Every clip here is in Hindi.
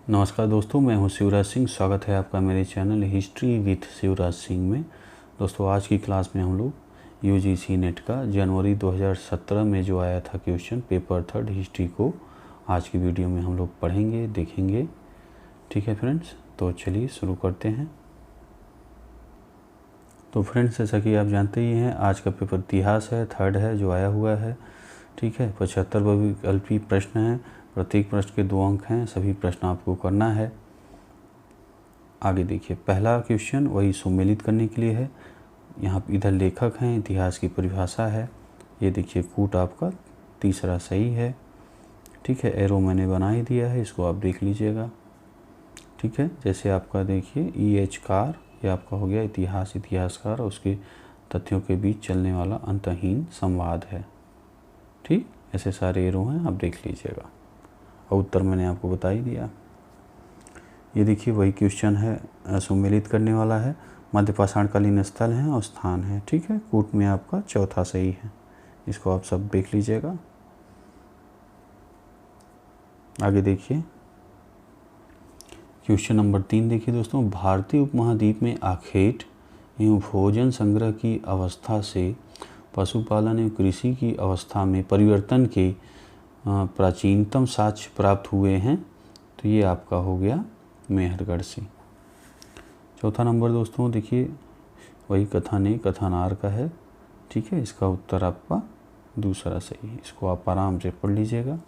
नमस्कार दोस्तों, मैं हूं शिवराज सिंह। स्वागत है आपका मेरे channel history with Shivraj Singh में। दोस्तों, आज की क्लास में हम लोग यूजीसी नेट का जनवरी 2017 में जो आया था क्वेश्चन पेपर 3 हिस्ट्री को आज की वीडियो में हम लोग पढ़ेंगे, देखेंगे। ठीक है फ्रेंड्स, तो चलिए शुरू करते हैं। तो फ्रेंड्स, जैसा कि आप जानते ही हैं, आज का पेपर इतिहास है, 3rd है जो आया हुआ है। ठीक है, 75 बहुविकल्पीय प्रश्न हैं, प्रत्येक प्रश्न के 2 अंक हैं। सभी प्रश्न आपको करना है। आगे देखिए, पहला क्वेश्चन वही सुमेलित करने के लिए है। यहाँ इधर लेखक हैं, इतिहास की परिभाषा है। ये देखिए कूट आपका तीसरा सही है। ठीक है, एरो मैंने बना ही दिया है, इसको आप देख लीजिएगा। ठीक है, जैसे आपका देखिए EH कार, ये आपका हो गया इतिहास, इतिहासकार और उसके तथ्यों के बीच चलने वाला अंतहीन संवाद है। ठीक, ऐसे सारे एरो हैं, आप देख लीजिएगा। और उत्तर मैंने आपको बता ही दिया। ये देखिए वही क्वेश्चन है, सुमेलित करने वाला है। मध्य पाषाणकालीन स्थल है और स्थान है। ठीक है, कूट में आपका चौथा सही है, इसको आप सब देख लीजिएगा। आगे देखिए क्वेश्चन नंबर 3 देखिए दोस्तों, भारतीय उपमहाद्वीप में आखेट एवं भोजन संग्रह की अवस्था से पशुपालन एवं कृषि की अवस्था में परिवर्तन के प्राचीनतम साक्ष्य प्राप्त हुए हैं। तो ये आपका हो गया मेहरगढ़ से। चौथा नंबर दोस्तों देखिए वही कथानक कथानार का है। ठीक है, इसका उत्तर आपका दूसरा सही है, इसको आप आराम से पढ़ लीजिएगा।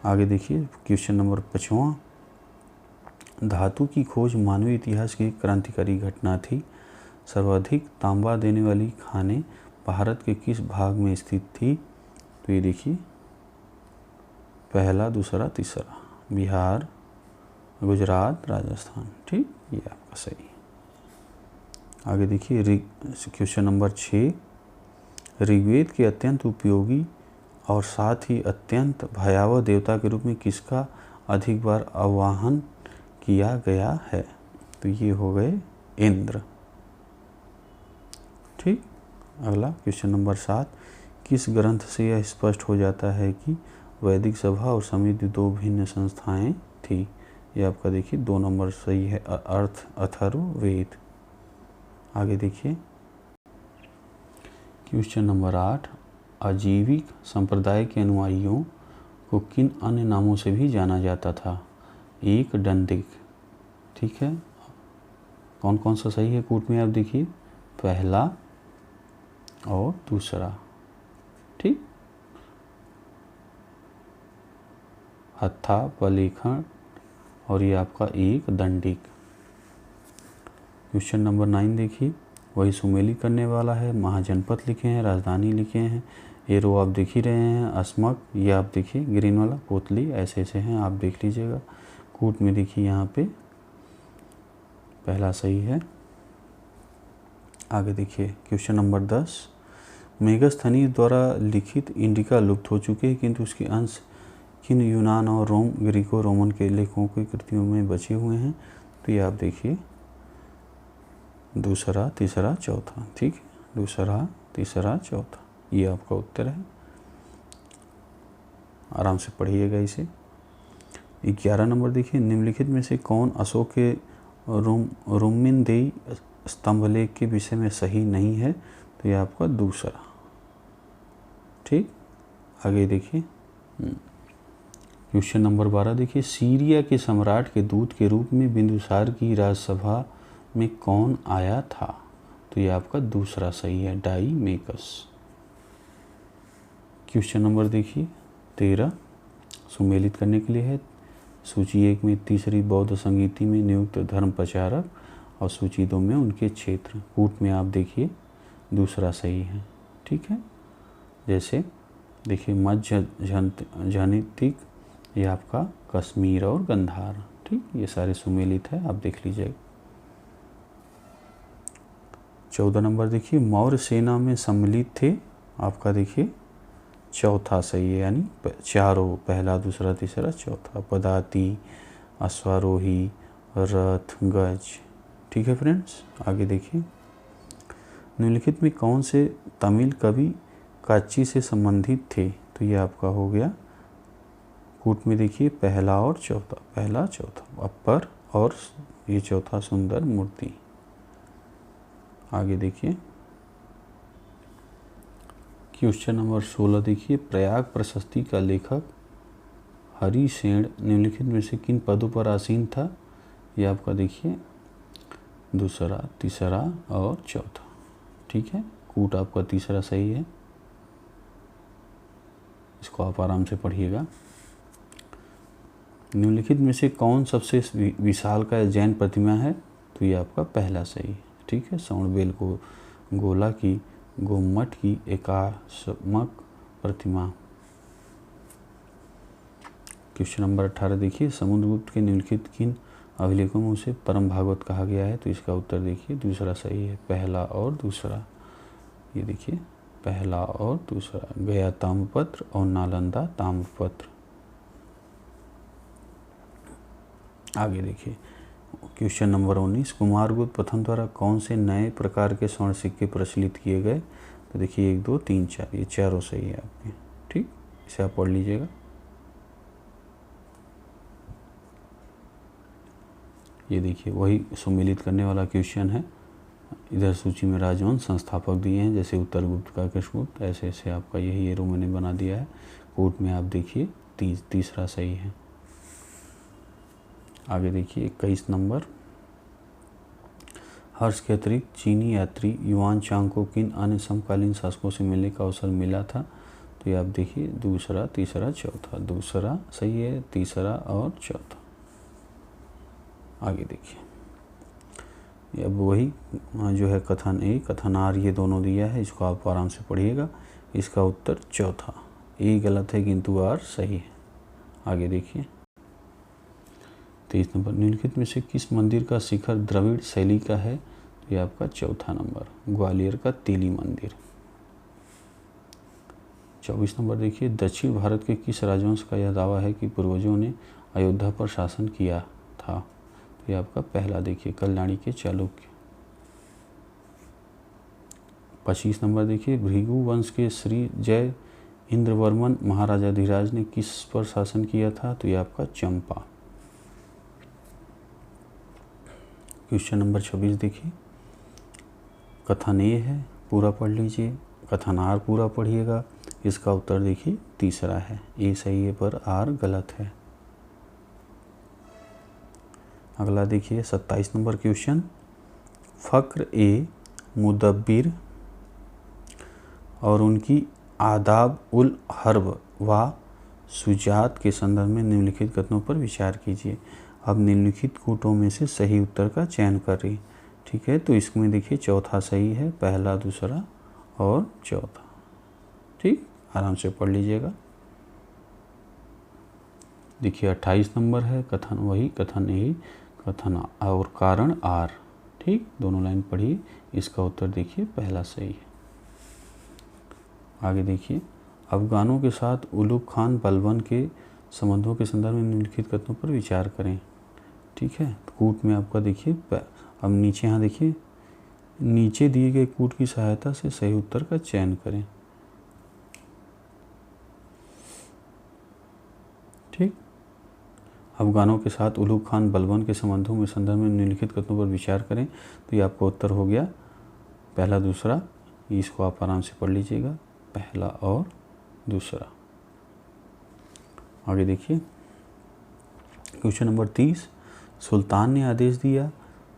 आगे देखिए क्वेश्चन नंबर 5वां, धातु की खोज मानवीय इतिहास की क्रांतिकारी घटना थी। सर्वाधिक तांबा देने वाली खानें भारत के किस भाग में स्थित थी? तो ये देखिए पहला, दूसरा, तीसरा, बिहार, गुजरात, राजस्थान। ठीक, ये आपका सही। आगे देखिए क्वेश्चन नंबर 6, ऋग्वेद के अत्यंत उपयोगी और साथ ही अत्यंत भयावह देवता के रूप में किसका अधिक बार आवाहन किया गया है? तो ये हो गए इंद्र। ठीक, अगला क्वेश्चन नंबर 7, किस ग्रंथ से यह स्पष्ट हो जाता है कि वैदिक सभा और समिति 2 भिन्न संस्थाएं थी? ये आपका देखिए 2 नंबर सही है, अथर्ववेद। आगे देखिए क्वेश्चन नंबर 8, आजीविक संप्रदाय के अनुयायियों को किन अन्य नामों से भी जाना जाता था? 1 दंडिक। ठीक है, कौन कौन सा सही है कूट में? आप देखिए पहला और दूसरा। ठीक, हत्था, पलेखण और ये आपका 1 दंडिक। क्वेश्चन नंबर 9 देखिए वही सुमेलित करने वाला है। महाजनपद लिखे हैं, राजधानी लिखे हैं, एरो आप देख ही रहे हैं। अस्मक, ये आप देखिए ग्रीन वाला, पोतली, ऐसे ऐसे हैं, आप देख लीजिएगा। कूट में देखिए यहाँ पे पहला सही है। आगे देखिए क्वेश्चन नंबर 10, मेगस्थनीज द्वारा लिखित इंडिका लुप्त हो चुके हैं, किंतु उसके अंश किन यूनान और ग्रीको रोमन के लेखकों की कृतियों में बचे हुए हैं? तो ये आप देखिए दूसरा, तीसरा, चौथा। ठीक है, दूसरा, तीसरा, चौथा, ये आपका उत्तर है। आराम से पढ़िएगा इसे। 11 नंबर देखिए, निम्नलिखित में से कौन अशोक के रुम्मिनदेई स्तंभलेख के विषय में सही नहीं है? तो ये आपका दूसरा। ठीक, आगे देखिए क्वेश्चन नंबर 12 देखिए, सीरिया के सम्राट के दूत के रूप में बिंदुसार की राजसभा में कौन आया था? तो ये आपका दूसरा सही है, डाईमेकस। क्वेश्चन नंबर देखिए 13, सुमेलित करने के लिए है। सूची 1 में तीसरी बौद्ध संगीति में नियुक्त धर्म प्रचारक और सूची 2 में उनके क्षेत्र। कूट में आप देखिए दूसरा सही है। ठीक है, जैसे देखिए मध्य जनितिक, ये आपका कश्मीर और गंधार। ठीक, ये सारे सुमेलित है, आप देख लीजिएगा। 14 नंबर देखिए, मौर्य सेना में सम्मिलित थे, आपका देखिए चौथा सही है, यानी चारों, पहला, दूसरा, तीसरा, चौथा। पदाती, अश्वारोही, रथ, गज। ठीक है फ्रेंड्स, आगे देखिए निम्नलिखित में कौन से तमिल कवि काच्ची से संबंधित थे? तो ये आपका हो गया कूट में देखिए पहला और चौथा, पहला चौथा, अपर और ये चौथा सुंदर मूर्ति। आगे देखिए क्वेश्चन नंबर 16 देखिए, प्रयाग प्रशस्ति का लेखक हरिसेन निम्नलिखित में से किन पदों पर आसीन था? ये आपका देखिए दूसरा, तीसरा और चौथा। ठीक है, कूट आपका तीसरा सही है, इसको आप आराम से पढ़िएगा। निम्नलिखित में से कौन सबसे विशालकाय जैन प्रतिमा है? तो ये आपका पहला सही है। ठीक है, श्रवणबेल को गोला की गोमठ की एकाश्मक प्रतिमा। क्वेश्चन नंबर 18 देखिए, समुद्रगुप्त के निम्नलिखित किन अभिलेखों में उसे परम भागवत कहा गया है? तो इसका उत्तर देखिए दूसरा सही है, पहला और दूसरा। ये देखिए पहला और दूसरा, गया ताम्रपत्र और नालंदा ताम्रपत्र। आगे देखिए क्वेश्चन नंबर 19, कुमारगुप्त प्रथम द्वारा कौन से नए प्रकार के स्वर्ण सिक्के प्रचलित किए गए? तो देखिए 1 2 3 4, ये चारों सही है आपके। ठीक, इसे आप पढ़ लीजिएगा। ये देखिए वही सुमेलित करने वाला क्वेश्चन है। इधर सूची में राजवंश संस्थापक दिए हैं, जैसे उत्तरगुप्त का कृष्णगुप्त, ऐसे ऐसे आपका यही एरो मैंने बना दिया है। कोट में आप देखिए तीसरा सही है। आगे देखिए 21 नंबर, हर्ष के अतिरिक्त चीनी यात्री युआन चांग को किन अन्य समकालीन शासकों से मिलने का अवसर मिला था? तो ये आप देखिए दूसरा, तीसरा, चौथा, दूसरा सही है, तीसरा और चौथा। आगे देखिए अब वही जो है कथन ए कथन आर, ये दोनों दिया है, इसको आप आराम से पढ़िएगा। इसका उत्तर चौथा, ए गलत है किंतु आर सही है। आगे देखिए 23 नंबर, निम्नलिखित में से किस मंदिर का शिखर द्रविड़ शैली का है? तो ये आपका चौथा नंबर, ग्वालियर का तेली मंदिर। 24 नंबर देखिए, दक्षिण भारत के किस राजवंश का यह दावा है कि पूर्वजों ने अयोध्या पर शासन किया था? तो ये आपका पहला देखिए कल्याणी के चालुक्य। 25 नंबर देखिए, भृगु वंश के श्री जय इंद्रवर्मन महाराजाधिराज ने किस पर शासन किया था? तो ये आपका चंपा। क्वेश्चन नंबर 26 देखिए, कथन ए है पूरा पढ़ लीजिए, कथन आर पूरा पढ़िएगा। इसका उत्तर देखिए तीसरा है, ए सही है पर आर गलत है। अगला देखिए 27 नंबर क्वेश्चन, फ़क्र ए मुदब्बिर और उनकी आदाब उल हर्ब व सुजात के संदर्भ में निम्नलिखित कथनों पर विचार कीजिए। अब निम्नलिखित कूटों में से सही उत्तर का चयन करिए। ठीक है, तो इसमें देखिए चौथा सही है, पहला, दूसरा और चौथा। ठीक, आराम से पढ़ लीजिएगा। देखिए 28 नंबर है, कथन वही, कथन ए कथन और कारण आर। ठीक, दोनों लाइन पढ़िए, इसका उत्तर देखिए पहला सही है। आगे देखिए, अफगानों के साथ उलुग खान बलबन के संबंधों के संदर्भ में निम्नलिखित कथनों पर विचार करें। ठीक है, कूट में आपका देखिए अब नीचे यहाँ देखिए, नीचे दिए गए कूट की सहायता से सही उत्तर का चयन करें। ठीक, अफगानों के साथ उलुग खान बलबन के संबंधों में संदर्भ में निम्नलिखित कथनों पर विचार करें। तो ये आपका उत्तर हो गया पहला, दूसरा। इसको आप आराम से पढ़ लीजिएगा, पहला और दूसरा। आगे देखिए क्वेश्चन नंबर 30, सुल्तान ने आदेश दिया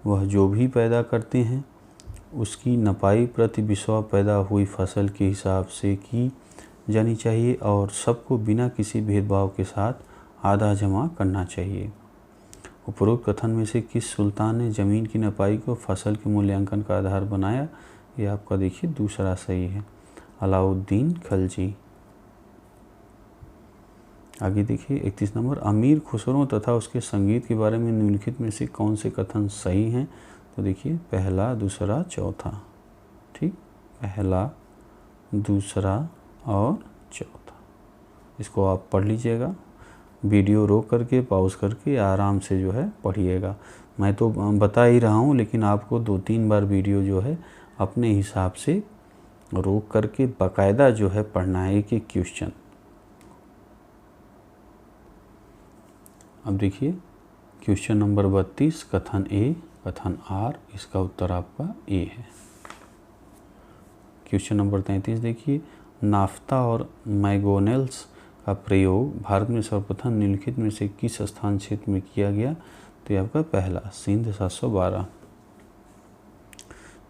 वह जो भी पैदा करते हैं उसकी नपाई प्रति बिस्वा पैदा हुई फसल के हिसाब से की जानी चाहिए और सबको बिना किसी भेदभाव के साथ आधा जमा करना चाहिए। उपरोक्त कथन में से किस सुल्तान ने ज़मीन की नपाई को फसल के मूल्यांकन का आधार बनाया? ये आपका देखिए दूसरा सही है, अलाउद्दीन खलजी। आगे देखिए 31 नंबर, अमीर खुसरो तथा उसके संगीत के बारे में निम्नलिखित में से कौन से कथन सही हैं? तो देखिए पहला, दूसरा, चौथा। ठीक, पहला, दूसरा और चौथा। इसको आप पढ़ लीजिएगा, वीडियो रोक करके पॉज करके आराम से जो है पढ़िएगा। मैं तो बता ही रहा हूँ, लेकिन आपको 2-3 बार वीडियो जो है अपने हिसाब से रोक करके बाकायदा जो है पढ़ना है, एक एक क्वेश्चन। अब देखिए क्वेश्चन नंबर 32 कथन ए कथन आर, इसका उत्तर आपका ए है। क्वेश्चन नंबर 33 देखिए, नाफ्ता और मैगोनेल्स का प्रयोग भारत में सर्वप्रथम निम्नलिखित में से किस स्थान क्षेत्र में किया गया? तो ये आपका पहला सिंध 712।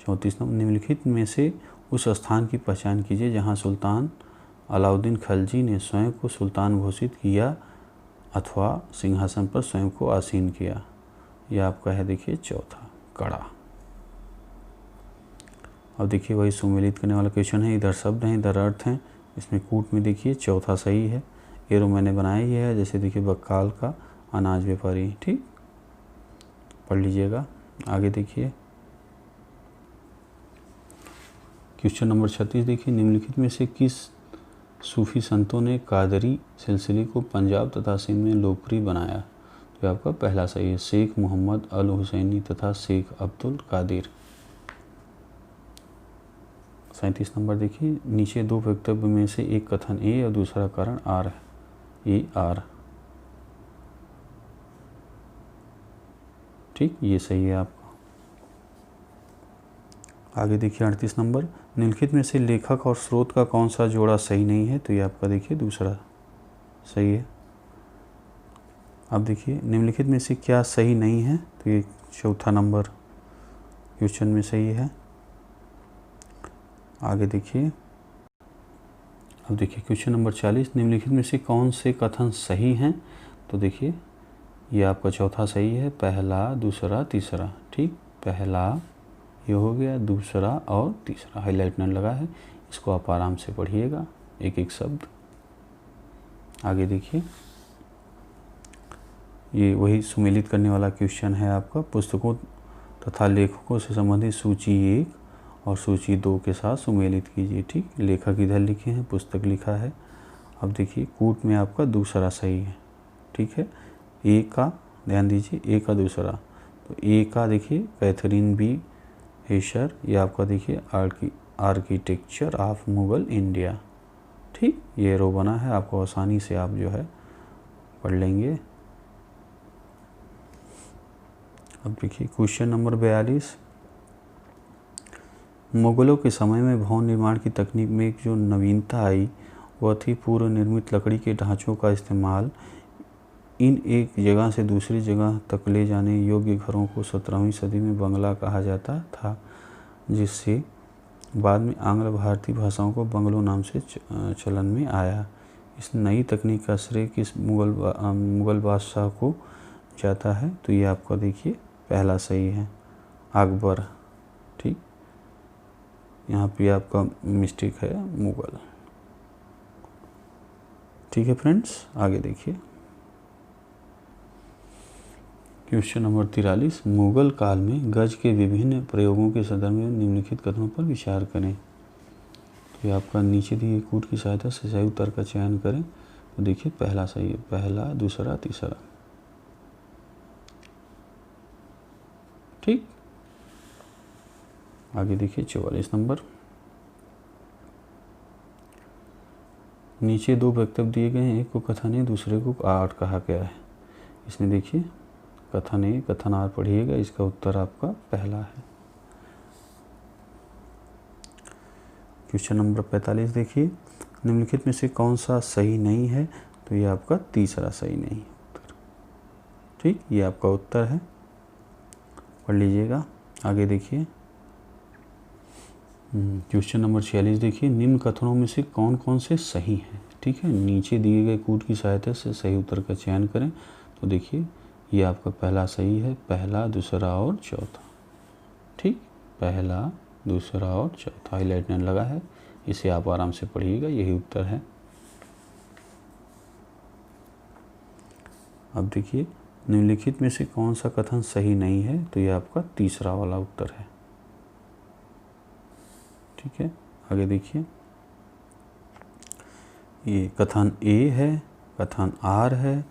34 नंबर, निम्नलिखित में से उस स्थान की पहचान कीजिए जहाँ सुल्तान अलाउद्दीन खलजी ने स्वयं को सुल्तान घोषित किया अथवा सिंहासन पर स्वयं को आसीन किया। यह आपका है देखिए चौथा कड़ा। अब देखिए वही सुमेलित करने वाला क्वेश्चन है, इधर शब्द हैं इधर अर्थ हैं। इसमें कूट में देखिए चौथा सही है। एरो मैंने बनाया ही है, जैसे देखिए बक्काल का अनाज व्यापारी, ठीक, पढ़ लीजिएगा। आगे देखिए क्वेश्चन नंबर 36 देखिए, निम्नलिखित में से किस सूफी संतों ने कादरी सिलसिले को पंजाब तथा सिंध में लोकप्रिय बनाया? तो आपका पहला सही है, शेख मोहम्मद अल हुसैनी तथा शेख अब्दुल कादिर। 37 नंबर देखिए, नीचे दो वक्तव्य में से एक कथन ए और दूसरा कारण आर है। ए आर, ठीक, ये सही है आपका। आगे देखिए 38 नंबर, निम्नलिखित में से लेखक और स्रोत का कौन सा जोड़ा सही नहीं है? तो ये आपका देखिए दूसरा सही है। अब देखिए निम्नलिखित में से क्या सही नहीं है? तो ये चौथा नंबर क्वेश्चन में सही है। आगे देखिए, अब देखिए क्वेश्चन नंबर 40, निम्नलिखित में से कौन से कथन सही हैं? तो देखिए ये आपका चौथा सही है, पहला दूसरा तीसरा, ठीक, पहला ये हो गया, दूसरा और तीसरा हाईलाइट न लगा है, इसको आप आराम से पढ़िएगा एक एक शब्द। आगे देखिए ये वही सुमेलित करने वाला क्वेश्चन है आपका, पुस्तकों तथा लेखकों से संबंधित सूची 1 और सूची 2 के साथ सुमेलित कीजिए, ठीक, लेखक इधर लिखे हैं, पुस्तक लिखा है। अब देखिए कूट में आपका दूसरा सही है, ठीक है। ए का ध्यान दीजिए, ए का दूसरा, तो ए का देखिए कैथरीन बी हेशर, ये आपका देखिए आर्किटेक्चर ऑफ मुगल इंडिया, ठीक, ये रो बना है, आपको आसानी से आप जो है पढ़ लेंगे। अब देखिए क्वेश्चन नंबर 42, मुगलों के समय में भवन निर्माण की तकनीक में एक जो नवीनता आई वह थी पूर्व निर्मित लकड़ी के ढांचों का इस्तेमाल। इन एक जगह से दूसरी जगह तक ले जाने योग्य घरों को 17वीं सदी में बंगला कहा जाता था, जिससे बाद में आंग्ल भारतीय भाषाओं को बंगलो नाम से चलन में आया। इस नई तकनीक का श्रेय किस मुगल बादशाह को जाता है? तो ये आपका देखिए पहला सही है, अकबर, ठीक, यहाँ पे आपका मिस्टेक है मुगल, ठीक है फ्रेंड्स। आगे देखिए क्वेश्चन नंबर 43, मुगल काल में गज के विभिन्न प्रयोगों के संदर्भ में निम्नलिखित कथनों पर विचार करें। तो ये आपका नीचे दिए कूट की सहायता से सही उत्तर का चयन करें। तो देखिए पहला सही है, पहला दूसरा तीसरा, ठीक। आगे देखिए 44 नंबर, नीचे दो वक्तव्य दिए गए हैं, एक को कथन ए दूसरे को आर कहा गया है। इसमें देखिए कथन ए कथन आर पढ़िएगा, इसका उत्तर आपका पहला है। क्वेश्चन नंबर 45 देखिए, निम्नलिखित में से कौन सा सही नहीं है? तो ये आपका तीसरा सही नहीं उत्तर, ठीक, ये आपका उत्तर है, पढ़ लीजिएगा। आगे देखिए क्वेश्चन नंबर 46 देखिए, निम्न कथनों में से कौन कौन से सही हैं? ठीक है, नीचे दिए गए कूट की सहायता से सही उत्तर का चयन करें। तो देखिए ये आपका पहला सही है, पहला दूसरा और चौथा, ठीक, पहला दूसरा और चौथा हाईलाइट न लगा है, इसे आप आराम से पढ़िएगा, यही उत्तर है। अब देखिए निम्नलिखित में से कौन सा कथन सही नहीं है? तो ये आपका तीसरा वाला उत्तर है, ठीक है। आगे देखिए ये कथन ए है, कथन आर है,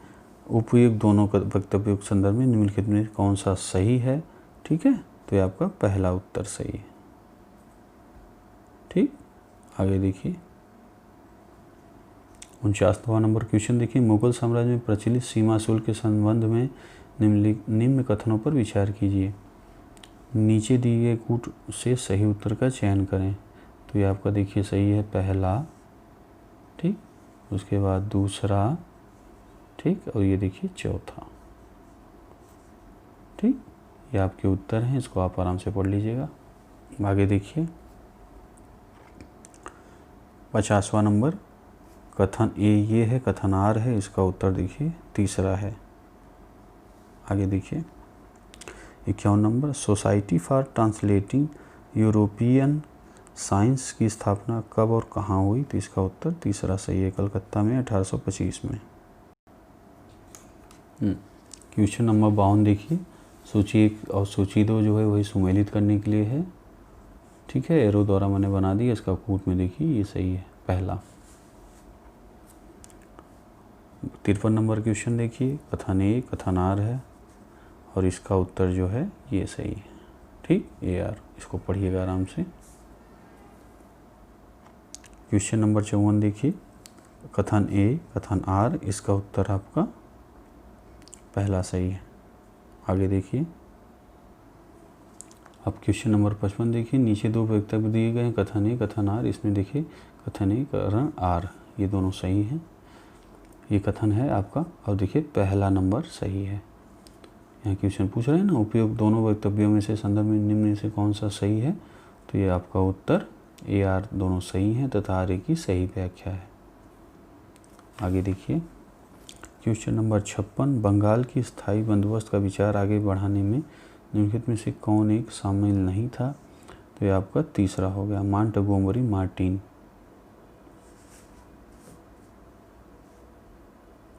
उपयुक्त दोनों वक्तव्यों के संदर्भ में निम्नलिखित में कौन सा सही है? ठीक है, तो ये आपका पहला उत्तर सही है, ठीक। आगे देखिए 49वां नंबर क्वेश्चन देखिए, मुगल साम्राज्य में प्रचलित सीमा शुल्क के संबंध में निम्न कथनों पर विचार कीजिए। नीचे दिए गए कूट से सही उत्तर का चयन करें। तो ये आपका देखिए सही है पहला, ठीक, उसके बाद दूसरा, ठीक, और ये देखिए चौथा, ठीक। ये आपके उत्तर हैं, इसको आप आराम से पढ़ लीजिएगा। आगे देखिए 50वां नंबर कथन ए ये है, कथन आर है, इसका उत्तर देखिए तीसरा है। आगे देखिए 51 number society for translating European science की स्थापना कब और कहाँ हुई? तो इसका उत्तर तीसरा सही है, कलकत्ता में 1825 में। क्वेश्चन नंबर 52 देखिए, सूची 1 और सूची 2 जो है वही सुमेलित करने के लिए है, ठीक है, एरो द्वारा मैंने बना दिया। इसका कूट में देखिए ये सही है पहला। 53 नंबर क्वेश्चन देखिए, कथन ए कथन आर है और इसका उत्तर जो है ये सही है, ठीक, ए आर। इसको पढ़िएगा आराम से। क्वेश्चन नंबर 54 देखिए, कथन ए कथन आर, इसका उत्तर आपका पहला सही है। आगे देखिए अब क्वेश्चन नंबर 55 देखिए, नीचे दो वक्तव्य दिए गए हैं, कथन ए कथन आर। इसमें देखिए कथन ए कथन आर ये दोनों सही हैं, ये कथन है आपका, और देखिए पहला नंबर सही है। यहाँ क्वेश्चन पूछ रहे हैं ना, उपयुक्त दोनों वक्तव्यों में से संदर्भ में निम्न में से कौन सा सही है? तो ये आपका उत्तर ए आर दोनों सही हैं तथा आर ए की सही व्याख्या है। आगे देखिए क्वेश्चन नंबर 56, बंगाल की स्थायी बंदोबस्त का विचार आगे बढ़ाने में निम्नलिखित में से कौन एक शामिल नहीं था? तो ये आपका तीसरा हो गया, मॉन्टगोमरी मार्टिन।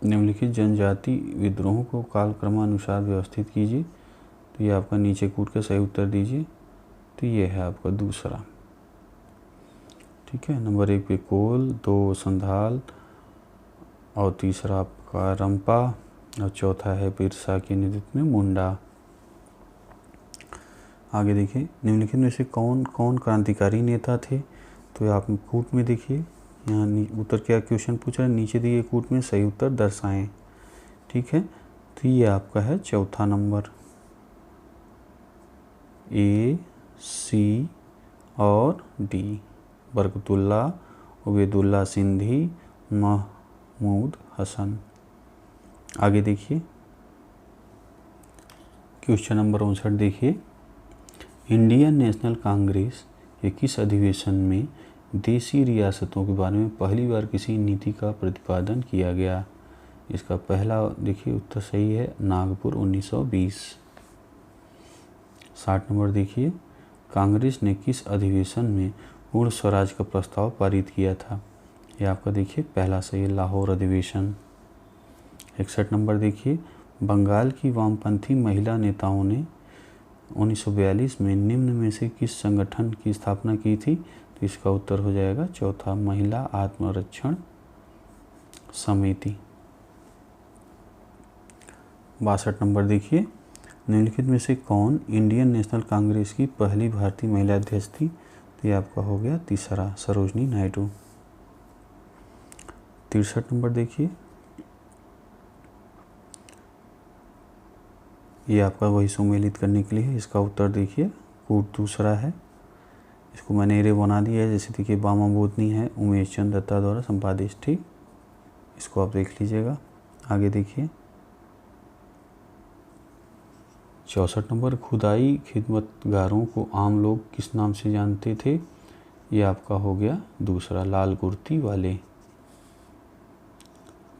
निम्नलिखित जनजाति विद्रोहों को कालक्रमानुसार व्यवस्थित कीजिए। तो ये आपका नीचे कूट के सही उत्तर दीजिए। तो ये है आपका दूसरा, ठीक है। नंबर 1 पे कोल, 2 संधाल और तीसरा आपका रंपा और चौथा है बिरसा के नेतृत्व में मुंडा। आगे देखिए निम्नलिखित में से कौन कौन क्रांतिकारी नेता थे? तो आप कूट में देखिए, यहाँ उत्तर क्या क्वेश्चन पूछ रहा है, नीचे दिए कूट में सही उत्तर दर्शाएं, ठीक है। तो ये आपका है चौथा नंबर, ए सी और डी, बरकतुल्ला, उबैदुल्ला सिंधी, महमूद हसन। आगे देखिए क्वेश्चन नंबर 59 देखिए, इंडियन नेशनल कांग्रेस के किस अधिवेशन में देशी रियासतों के बारे में पहली बार किसी नीति का प्रतिपादन किया गया? इसका पहला देखिए उत्तर सही है, नागपुर 1920। 60 नंबर देखिए, कांग्रेस ने किस अधिवेशन में पूर्ण स्वराज का प्रस्ताव पारित किया था? ये आपका देखिए पहला सही है, लाहौर अधिवेशन। 61 नंबर देखिए, बंगाल की वामपंथी महिला नेताओं ने 1942 में निम्न में से किस संगठन की स्थापना की थी? तो इसका उत्तर हो जाएगा चौथा, महिला आत्मरक्षण समिति। 62 नंबर देखिए, निम्नलिखित में से कौन इंडियन नेशनल कांग्रेस की पहली भारतीय महिला अध्यक्ष थी? तो ये आपका हो गया तीसरा, सरोजनी नायडू। 63 नंबर देखिए, ये आपका वही सुमेलित करने के लिए है। इसका उत्तर देखिए कूट दूसरा है, इसको मैंने एरे बना दिया है, जैसे देखिए बामा बोधनी है, उमेश चंद्र दत्ता द्वारा संपादित, ठीक, इसको आप देख लीजिएगा। आगे देखिए 64 नंबर, खुदाई खिदमतगारों को आम लोग किस नाम से जानते थे? ये आपका हो गया दूसरा, लाल कुर्ती वाले।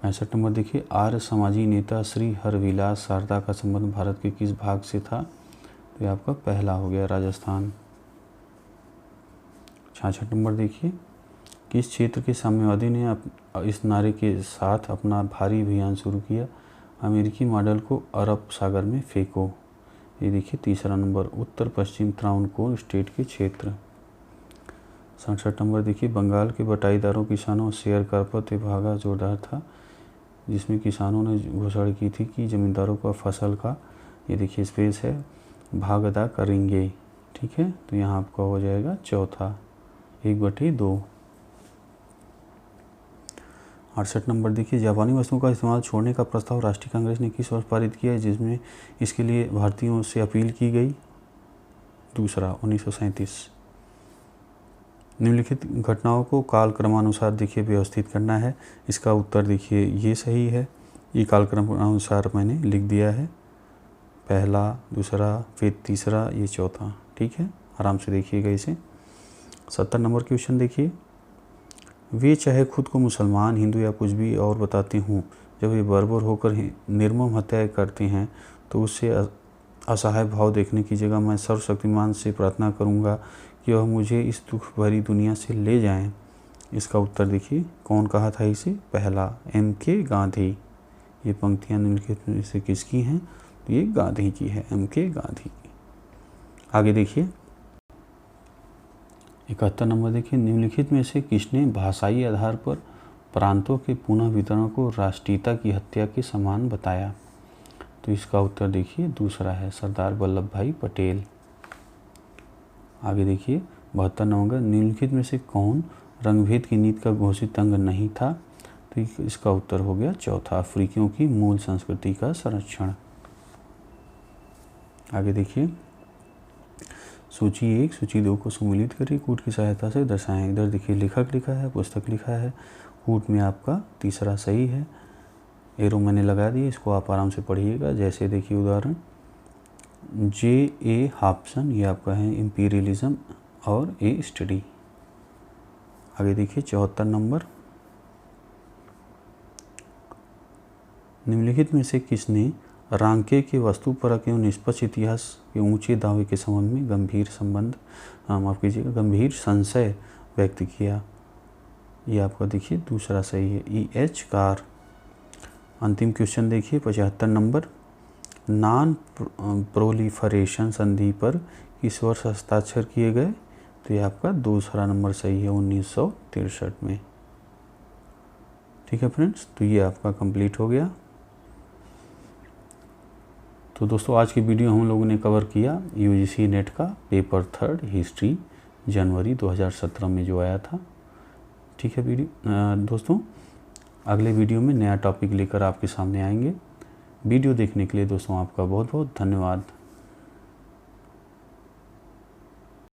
65 नंबर देखिए, आर्य समाजी नेता श्री हरविलास शारदा का संबंध भारत के किस भाग से था? तो ये आपका पहला हो गया, राजस्थान। 66 नंबर देखिए, किस क्षेत्र के साम्यवादी ने इस नारे के साथ अपना भारी अभियान शुरू किया? अमेरिकी मॉडल को अरब सागर में फेंको। ये देखिए तीसरा नंबर, उत्तर पश्चिम त्रावणकोर स्टेट के क्षेत्र। 67 नंबर देखिए, बंगाल के बटाईदारों किसानों शेयर करपत भागा जोरदार था, जिसमें किसानों ने घोषणा की थी कि जमींदारों का फसल का, ये देखिए स्पेस है, भाग अदा करेंगे, ठीक है। तो यहाँ आपका हो जाएगा चौथा, 1/2। 68 नंबर देखिए, जापानी वस्तुओं का इस्तेमाल छोड़ने का प्रस्ताव राष्ट्रीय कांग्रेस ने किस वर्ष पारित किया है, जिसमें इसके लिए भारतीयों से अपील की गई? दूसरा 1937। निम्नलिखित घटनाओं को काल क्रमानुसार देखिए व्यवस्थित करना है। इसका उत्तर देखिए ये सही है, ये काल क्रमानुसार मैंने लिख दिया है, पहला, दूसरा, फिर तीसरा, ये चौथा। ठीक है, आराम से देखिएगा इसे। 70 नंबर क्वेश्चन देखिए, वे चाहे खुद को मुसलमान, हिंदू या कुछ भी और बताते हों, जब वे बर्बर होकर निर्मम हत्या करते हैं तो उससे असहाय भाव देखने की जगह मैं सर्वशक्तिमान से प्रार्थना करूंगा कि वह मुझे इस दुख भरी दुनिया से ले जाएं। इसका उत्तर देखिए, कौन कहा था इसे? पहला, M.K. गांधी। ये पंक्तियाँ निम्नलिखित में से किसकी हैं? तो ये गांधी की है, M.K. गांधी की। आगे देखिए 71 नंबर देखिए, निम्नलिखित में से किसने भाषाई आधार पर प्रांतों के पुनः वितरण को राष्ट्रीयता की हत्या के समान बताया? तो इसका उत्तर देखिए दूसरा है, सरदार वल्लभ भाई पटेल। आगे देखिए 72 नंबर, निम्नलिखित में से कौन रंगभेद की नीति का घोषित अंग नहीं था? तो इसका उत्तर हो गया चौथा, अफ्रीकियों की मूल संस्कृति का संरक्षण। आगे देखिए सूची 1, सूची 2 को सम्मिलित करिए, कूट की सहायता से दर्शाएं। इधर देखिए लेखक लिखा है, पुस्तक लिखा है, कूट में आपका तीसरा सही है। एरो मैंने लगा दिए, इसको आप आराम से पढ़िएगा। जैसे देखिए उदाहरण, J.A. हॉब्सन, ये आपका है इम्पीरियलिज्म और ए स्टडी। आगे देखिए 74 नंबर, निम्नलिखित में से किसने रांके के वस्तुपरक एवं निष्पक्ष इतिहास के ऊंचे दावे के संबंध में गंभीर संशय व्यक्त किया? ये आपका देखिए दूसरा सही है, E.H. कार। अंतिम क्वेश्चन देखिए 75 नंबर, नॉन प्रोलिफरेशन संधि पर किस वर्ष हस्ताक्षर किए गए? तो ये आपका दूसरा नंबर सही है, 1963 में। ठीक है फ्रेंड्स, तो ये आपका कंप्लीट हो गया। तो दोस्तों आज की वीडियो हम लोगों ने कवर किया UGC नेट का पेपर 3 हिस्ट्री, जनवरी 2017 में जो आया था। ठीक है दोस्तों, अगले वीडियो में नया टॉपिक लेकर आपके सामने आएंगे। वीडियो देखने के लिए दोस्तों आपका बहुत बहुत धन्यवाद।